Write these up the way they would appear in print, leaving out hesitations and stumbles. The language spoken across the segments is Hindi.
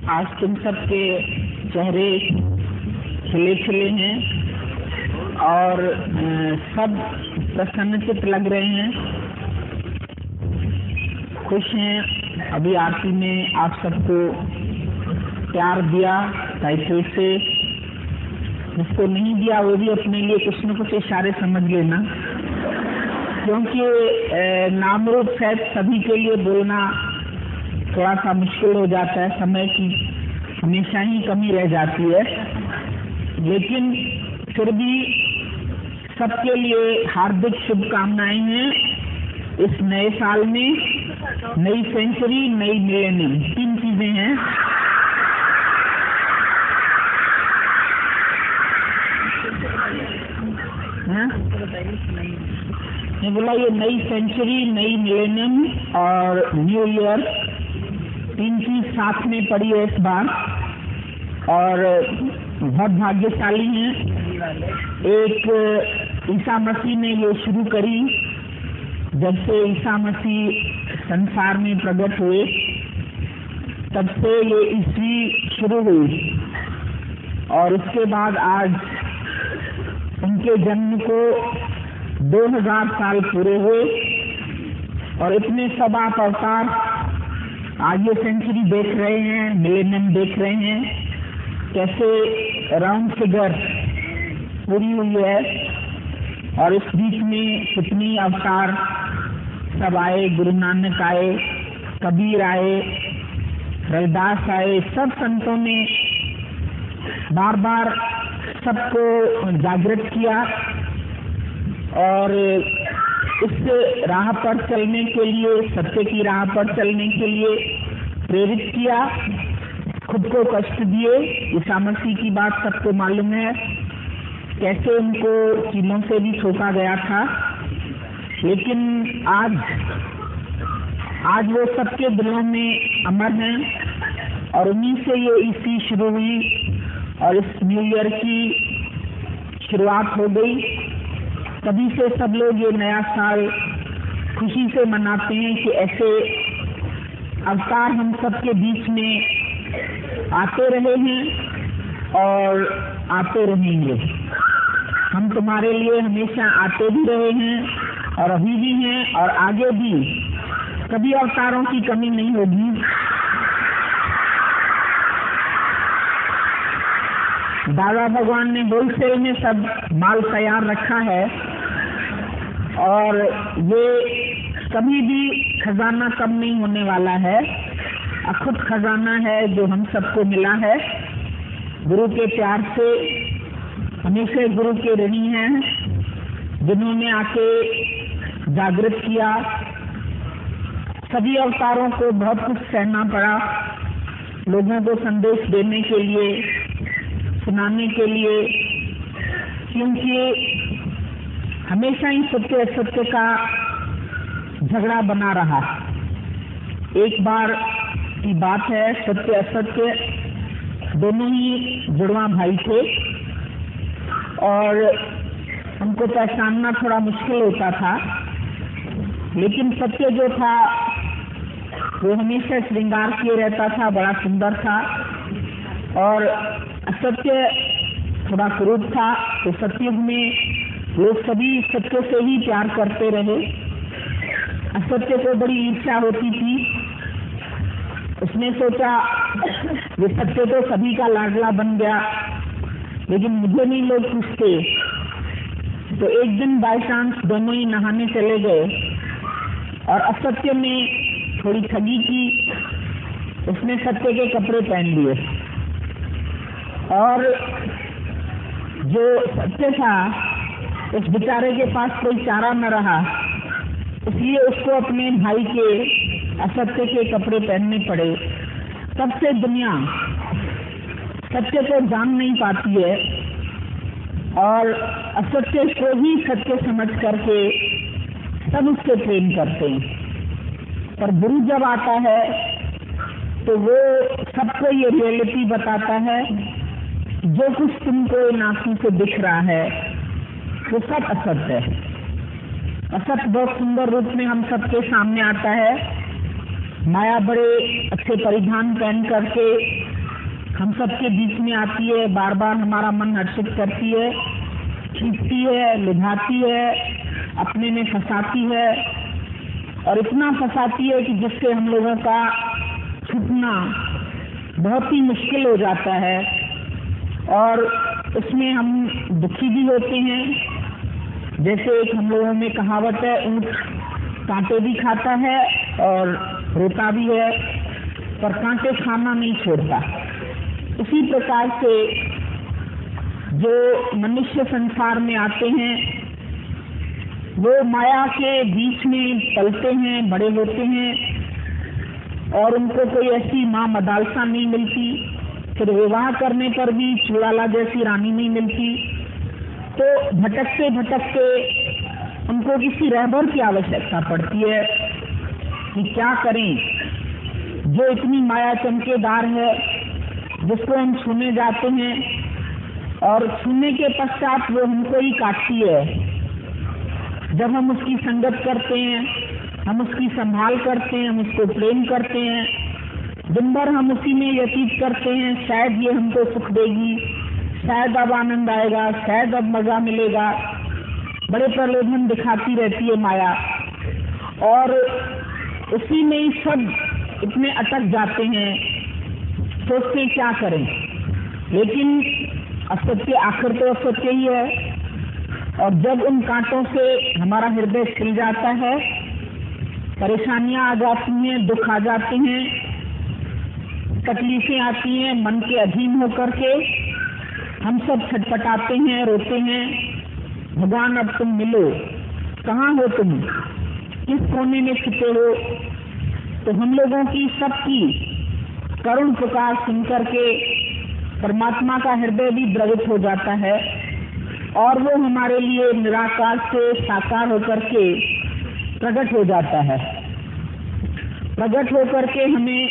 आज तुम सबके चेहरे खिले खिले हैं और सब प्रसन्नचित लग रहे हैं, खुश हैं। अभी आरती में आप सबको प्यार दिया टाइटल से, जिसको नहीं दिया वो भी अपने लिए कुछ न कुछ इशारे समझ लेना, क्योंकि नाम रूप सहित सभी के लिए बोलना थोड़ा सा मुश्किल हो जाता है, समय की हमेशा ही कमी रह जाती है। लेकिन फिर भी सबके लिए हार्दिक शुभकामनाएं हैं इस नए साल में। नई सेंचुरी, नई मिलेनियम, 3 चीजें हैं। मैं बोला ये नई सेंचुरी, नई मिलेनियम और न्यू ईयर, 3 चीज साथ में पड़ी है इस बार और बहुत भाग्यशाली हैं। एक ईसा मसीह ने ये शुरू करी, जब से ईसा मसीह संसार में प्रकट हुए तब से ये ईस्वी शुरू हुई और उसके बाद आज उनके जन्म को 2000 साल पूरे हुए और इतने सब आप अवतार आज ये सेंचुरी देख रहे हैं, मिलेनियम देख रहे हैं, कैसे राउंड फिगर पूरी हुई है और इस बीच में कितनी अवतार सब आए। गुरु नानक आए, कबीर आए, रविदास आए, सब संतों ने बार बार सबको जागृत किया और इस राह पर चलने के लिए, सत्य की राह पर चलने के लिए प्रेरित किया। खुद को कष्ट दिए। ईसा मसीह की बात सबको मालूम है, कैसे उनको कीलों से भी ठोका गया था, लेकिन आज वो सबके दिलों में अमर हैं और उन्हीं से ये ईस्वी शुरू हुई और इस न्यू ईयर की शुरुआत हो गई। तभी से सब लोग ये नया साल खुशी से मनाते हैं कि ऐसे अवतार हम सबके बीच में आते रहे हैं और आते रहेंगे। हम तुम्हारे लिए हमेशा आते भी रहे हैं और अभी भी हैं और आगे भी कभी अवतारों की कमी नहीं होगी। दादा भगवान ने होलसेल में सब माल तैयार रखा है और ये कभी भी खजाना कम नहीं होने वाला है। अखुद खजाना है जो हम सबको मिला है गुरु के प्यार से। हमेशा गुरु के ऋणी हैं जिन्होंने आके जागृत किया। सभी अवतारों को बहुत कुछ सहना पड़ा, लोगों को संदेश देने के लिए, सुनाने के लिए, क्योंकि हमेशा ही सत्य असत्य का झगड़ा बना रहा। एक बार की बात है, सत्य असत्य दोनों ही जुड़वा भाई थे और हमको पहचानना थोड़ा मुश्किल होता था, लेकिन सत्य जो था वो हमेशा श्रृंगार किए रहता था, बड़ा सुंदर था और असत्य थोड़ा क्रूर था। तो सतयुग में लोग सभी सत्य से ही प्यार करते रहे। असत्य को बड़ी ईर्ष्या होती थी। उसने सोचा ये सत्य तो सभी का लाडला बन गया, लेकिन मुझे नहीं लोग पूछते। तो एक दिन बाय चांस दोनों ही नहाने चले गए और असत्य ने थोड़ी ठगी की। उसने सत्य के कपड़े पहन लिए और जो सत्य था उस बेचारे के पास कोई चारा न रहा, इसलिए उसको अपने भाई के असत्य के कपड़े पहनने पड़े। तब से दुनिया सत्य को जान नहीं पाती है और असत्य को ही सत्य समझ करके सब उससे प्रेम करते हैं। पर गुरु जब आता है तो वो सबको ये रियलिटी बताता है, जो कुछ तुमको इन आंखों से दिख रहा है वो सब असत्य है। असत्य बहुत सुंदर रूप में हम सबके सामने आता है। माया बड़े अच्छे परिधान पहन करके हम सबके बीच में आती है, बार बार हमारा मन हर्षित करती है, खींचती है, लुभाती है, अपने में फंसाती है और इतना फंसाती है कि जिससे हम लोगों का छूटना बहुत ही मुश्किल हो जाता है और उसमें हम दुखी भी होते हैं। जैसे एक हम लोगों में कहावत है, ऊँट कांटे भी खाता है और रोता भी है पर कांटे खाना नहीं छोड़ता। इसी प्रकार से जो मनुष्य संसार में आते हैं वो माया के बीच में पलते हैं, बड़े होते हैं और उनको कोई ऐसी माँ मदालसा नहीं मिलती, फिर विवाह करने पर भी चूड़ाला जैसी रानी नहीं मिलती, तो भटकते भटकते उनको किसी रहबर की आवश्यकता पड़ती है कि क्या करें। जो इतनी माया चमकेदार है जिसको हम छूने जाते हैं और छूने के पश्चात वो हमको ही काटती है। जब हम उसकी संगत करते हैं, हम उसकी संभाल करते हैं, हम उसको प्रेम करते हैं, दिन भर हम उसी में व्यतीत करते हैं, शायद ये हमको सुख देगी, शायद अब आनंद आएगा, शायद अब मजा मिलेगा, बड़े प्रलोभन दिखाती रहती है माया और उसी में ही सब इतने अटक जाते हैं, सोचते क्या करें। लेकिन असत्य आखिर तो असत्य ही है और जब उन कांटों से हमारा हृदय छिल जाता है, परेशानियां आ जाती हैं, दुख आ जाते हैं, तकलीफें आती हैं, मन के अधीन होकर के हम सब छटपटाते हैं, रोते हैं, भगवान अब तुम मिलो, कहाँ हो तुम, किस कोने में छिपे हो। तो हम लोगों की सबकी करुण पुकार सुनकर के परमात्मा का हृदय भी द्रवित हो जाता है और वो हमारे लिए निराकार से साकार होकर के प्रकट हो जाता है। प्रकट होकर के हमें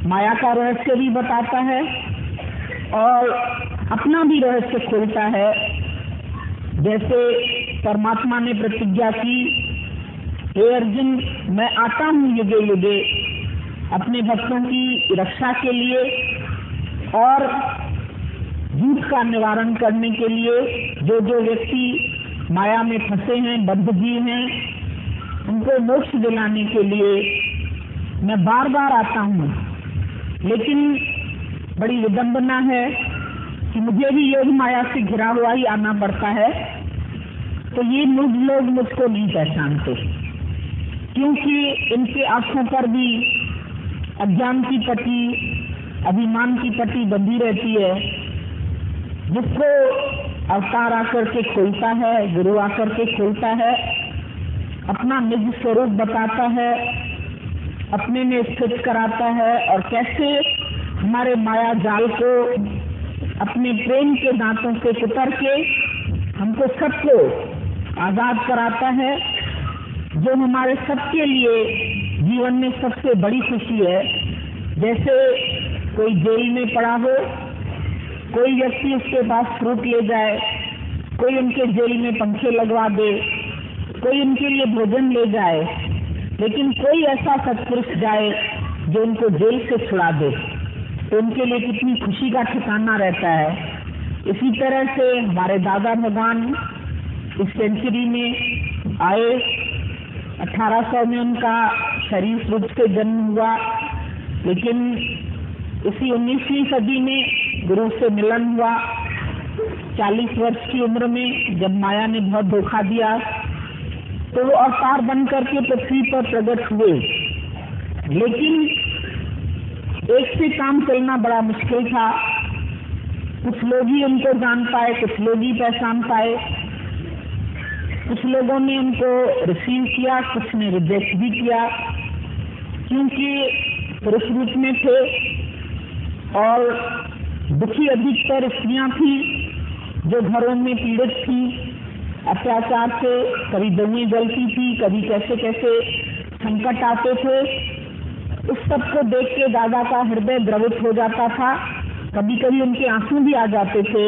माया का रहस्य भी बताता है और अपना भी रहस्य खोलता है। जैसे परमात्मा ने प्रतिज्ञा की, हे अर्जुन, मैं आता हूँ युगे युगे अपने भक्तों की रक्षा के लिए और झूठ का निवारण करने के लिए। जो जो व्यक्ति माया में फंसे हैं, बद्ध जीव हैं, उनको मोक्ष दिलाने के लिए मैं बार बार आता हूँ। लेकिन बड़ी विडंबना है कि मुझे भी योग माया से घिरा हुआ ही आना पड़ता है, तो ये मूढ़ लोग मुझको नहीं पहचानते, क्योंकि इनके आंखों पर भी अज्ञान की पट्टी, अभिमान की पट्टी बंधी रहती है, जिसको अवतार आकर के खोलता है, गुरु आकर के खोलता है, अपना निज स्वरूप बताता है, अपने में स्थित कराता है और कैसे हमारे माया जाल को अपने प्रेम के दांतों से कुतर के हमको सबको आजाद कराता है। जो हमारे सबके लिए जीवन में सबसे बड़ी खुशी है। जैसे कोई जेल में पड़ा हो, कोई व्यक्ति उसके पास फ्रूट ले जाए, कोई उनके जेल में पंखे लगवा दे, कोई उनके लिए भोजन ले जाए, लेकिन कोई ऐसा सत्पुरुष जाए जो उनको जेल से छुड़ा दे, तो उनके लिए कितनी खुशी का ठिकाना रहता है। इसी तरह से हमारे दादा भगवान इस सेंचुरी में आए, 1800 में उनका शरीर रूप से जन्म हुआ, लेकिन इसी 19वीं सदी में गुरु से मिलन हुआ। 40 वर्ष की उम्र में जब माया ने बहुत धोखा दिया तो वो अवतार बन करके पृथ्वी पर प्रकट हुए, लेकिन एक से काम चलना बड़ा मुश्किल था। कुछ लोग ही उनको जान पाए, कुछ लोग ही पहचान पाए, कुछ लोगों ने उनको रिसीव किया, कुछ ने रिजेक्ट भी किया, क्योंकि पुरुष रूप में थे और दुखी अधिकतर स्त्रियां थी जो घरों में पीड़ित थी अत्याचार से, कभी दौएं जलती थी, कभी कैसे कैसे संकट आते थे। उस सब को देख के दादा का हृदय द्रवित हो जाता था, कभी कभी उनके आंसू भी आ जाते थे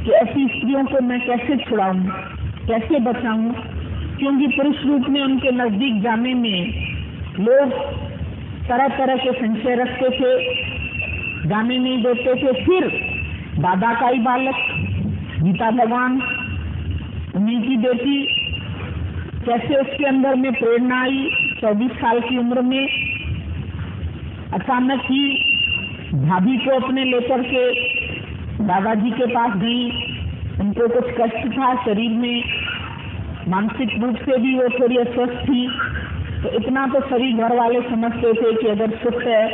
कि ऐसी स्त्रियों को मैं कैसे छुड़ाऊं, कैसे बचाऊं, क्योंकि पुरुष रूप में उनके नजदीक जाने में लोग तरह तरह के संशय रखते थे। जाने नहीं देते थे। फिर दादा का ही बालक गीता भगवान, उन्हीं की बेटी, कैसे उसके अंदर में प्रेरणा आई 24 साल की उम्र में। अचानक ही भाभी को अपने लेकर के दादाजी के पास गई। उनको कुछ कष्ट था शरीर में, मानसिक रूप से भी वो थोड़ी अस्वस्थ थी। तो इतना तो सभी घर वाले समझते थे कि अगर सुख है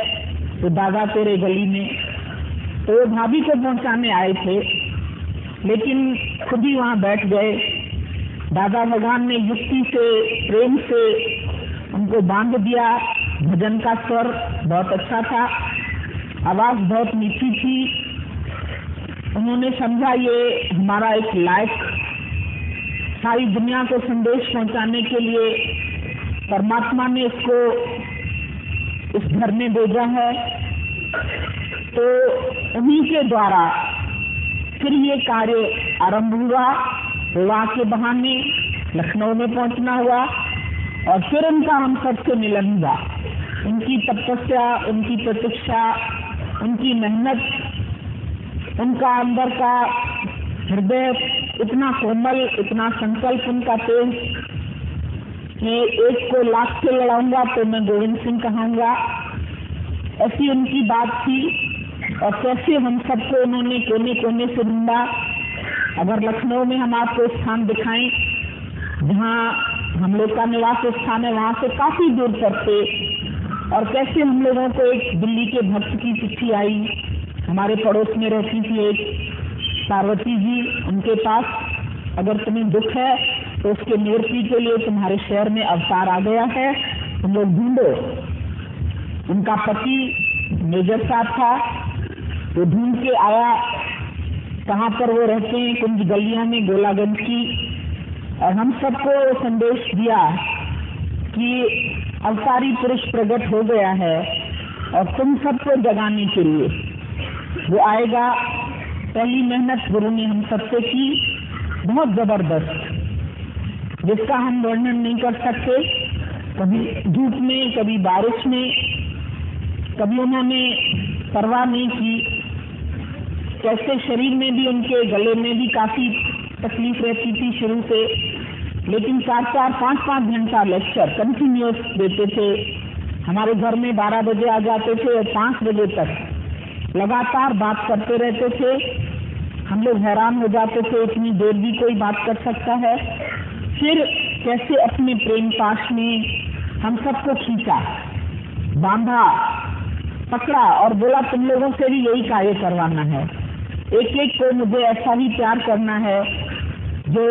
तो दादा तेरे गली में। तो वो भाभी को पहुंचाने आए थे, लेकिन खुद ही वहां बैठ गए। दादा भगवान ने युक्ति से, प्रेम से उनको बांध दिया। भजन का स्वर बहुत अच्छा था, आवाज बहुत मीठी थी। उन्होंने समझा ये हमारा एक लायक, सारी दुनिया को संदेश पहुंचाने के लिए परमात्मा ने इसको इस घर में भेजा है। तो उन्हीं के द्वारा फिर ये कार्य आरंभ हुआ। विवाह के बहाने लखनऊ में पहुंचना हुआ और फिर उनका हम सबसे मिलन हुआ। उनकी तपस्या, उनकी प्रतीक्षा, उनकी मेहनत, उनका अंदर का हृदय इतना कोमल, इतना संकल्प उनका तेज कि एक को लाख से लड़ाऊंगा तो मैं गोविंद सिंह कहूंगा, ऐसी उनकी बात थी। और कैसे हम सबको उन्होंने कोने कोने से ढूंढा। अगर लखनऊ में हम आपको स्थान दिखाएं जहां हम लोग का निवास स्थान है, वहां से काफी दूर पर थे। और कैसे हम लोगों को एक दिल्ली के भक्त की चिट्ठी आई। हमारे पड़ोस में रहती थी एक पार्वती जी, उनके पास अगर तुम्हें दुख है तो उसके निवृत्ति के लिए तुम्हारे शहर में अवतार आ गया है, तुम लोग ढूंढो। उनका पति मेजर साहब था, वो ढूंढ के आया कहाँ पर वो रहते हैं, कुछ गलियों में गोलागंज की। और हम सबको संदेश दिया कि अवतारी पुरुष प्रकट हो गया है और तुम सबको जगाने के लिए वो आएगा। पहली मेहनत गुरु ने हम सबसे की, बहुत जबरदस्त, जिसका हम वर्णन नहीं कर सकते। कभी धूप में, कभी बारिश में, कभी उन्होंने परवाह नहीं की। कैसे शरीर में भी, उनके गले में भी काफी तकलीफ रहती थी शुरू से, लेकिन 4-4, 5-5 घंटा लेक्चर कंटिन्यूअस देते थे। हमारे घर में 12 बजे आ जाते थे और 5 बजे तक लगातार बात करते रहते थे। हम लोग हैरान हो जाते थे, इतनी देर भी कोई बात कर सकता है। फिर कैसे अपने प्रेम पाश में हम सबको खींचा, बांधा, पकड़ा और बोला तुम लोगों से भी यही कार्य करवाना है। एक एक को मुझे ऐसा ही प्यार करना है जो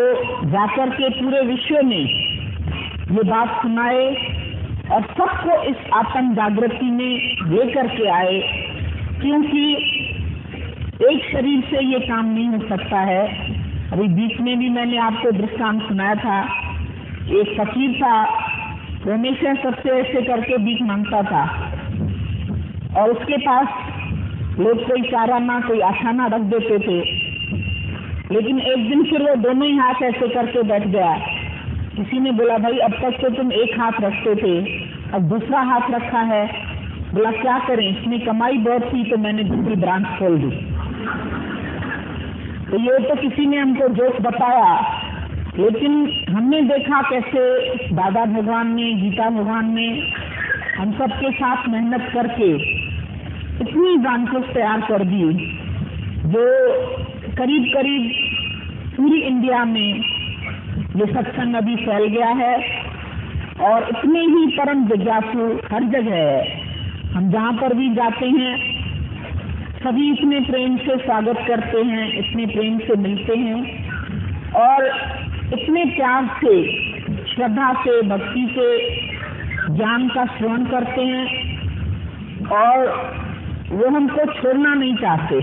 जाकर के पूरे विश्व में ये बात सुनाए और सबको इस आत्म जागृति में लेकर के आए। क्योंकि एक शरीर से ये काम नहीं हो सकता है। अभी बीच में भी मैंने आपको दृष्टांत सुनाया था। एक फकीर था, वो हमेशा सबसे ऐसे करके भीख मांगता था और उसके पास लोग कोई चारा ना, कोई आशाना रख देते थे। लेकिन एक दिन फिर वो दोनों ही हाथ ऐसे करके बैठ गया। किसी ने बोला भाई अब तक तो तुम एक हाथ रखते थे, अब दूसरा हाथ रखा है। बोला क्या करें, इसमें कमाई बहुत थी तो मैंने दूसरी ब्रांच खोल दी। तो ये तो किसी ने हमको जोक बताया, लेकिन हमने देखा कैसे दादा भगवान ने, गीता भगवान ने हम सबके साथ मेहनत करके इतनी ब्रांचेस तैयार कर दी जो करीब करीब पूरी इंडिया में ये सत्संग अभी फैल गया है। और इतने ही परम जिज्ञासु हर जगह है। हम जहाँ पर भी जाते हैं सभी इतने प्रेम से स्वागत करते हैं, इतने प्रेम से मिलते हैं और इतने प्यार से, श्रद्धा से, भक्ति से ज्ञान का श्रवण करते हैं और वो हमको छोड़ना नहीं चाहते।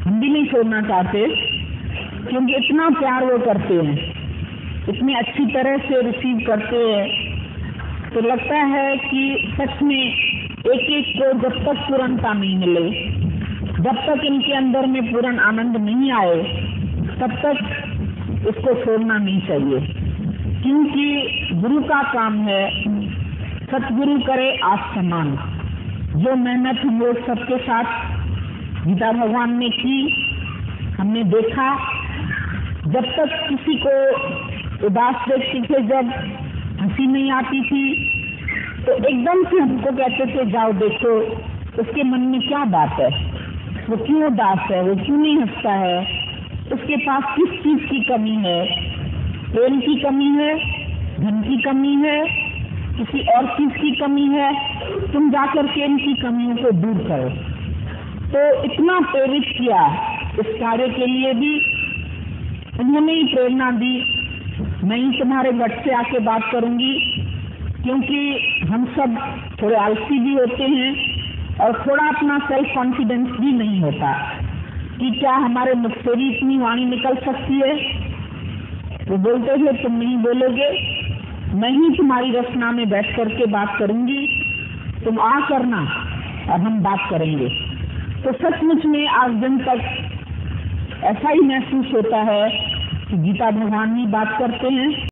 हम भी नहीं छोड़ना चाहते क्योंकि इतना प्यार वो करते हैं, इतनी अच्छी तरह से रिसीव करते हैं। तो लगता है कि सच में एक एक को जब तक पूर्णता नहीं मिले, जब तक इनके अंदर में पूर्ण आनंद नहीं आए, तब तक इसको छोड़ना नहीं चाहिए। क्योंकि गुरु का काम है सतगुरु करे आस समान। जो मेहनत हम लोग सबके साथ गीता भगवान ने की, हमने देखा जब तक किसी को उदास व्यक्ति से जब हंसी नहीं आती थी तो एकदम से हमको कहते थे जाओ देखो उसके मन में क्या बात है, वो क्यों उदास है, वो क्यों नहीं हंसता है, उसके पास किस चीज की कमी है, प्रेम की कमी है, धन की कमी है, किसी और चीज की कमी है, तुम जाकर के इनकी कमियों को दूर करो। तो इतना प्रेरित किया इस कार्य के लिए भी, उन्होंने ही प्रेरणा दी। मैं ही तुम्हारे गट से आके बात करूंगी, क्योंकि हम सब थोड़े आलसी भी होते हैं और थोड़ा अपना सेल्फ कॉन्फिडेंस भी नहीं होता कि क्या हमारे मुख से भी इतनी वाणी निकल सकती है। वो बोलते थे तुम नहीं बोलोगे, मैं ही तुम्हारी रचना में बैठ करके बात करूंगी, तुम आ करना और हम बात करेंगे। तो सचमुच में आज दिन तक ऐसा ही महसूस होता है कि गीता भगवान ही बात करते हैं।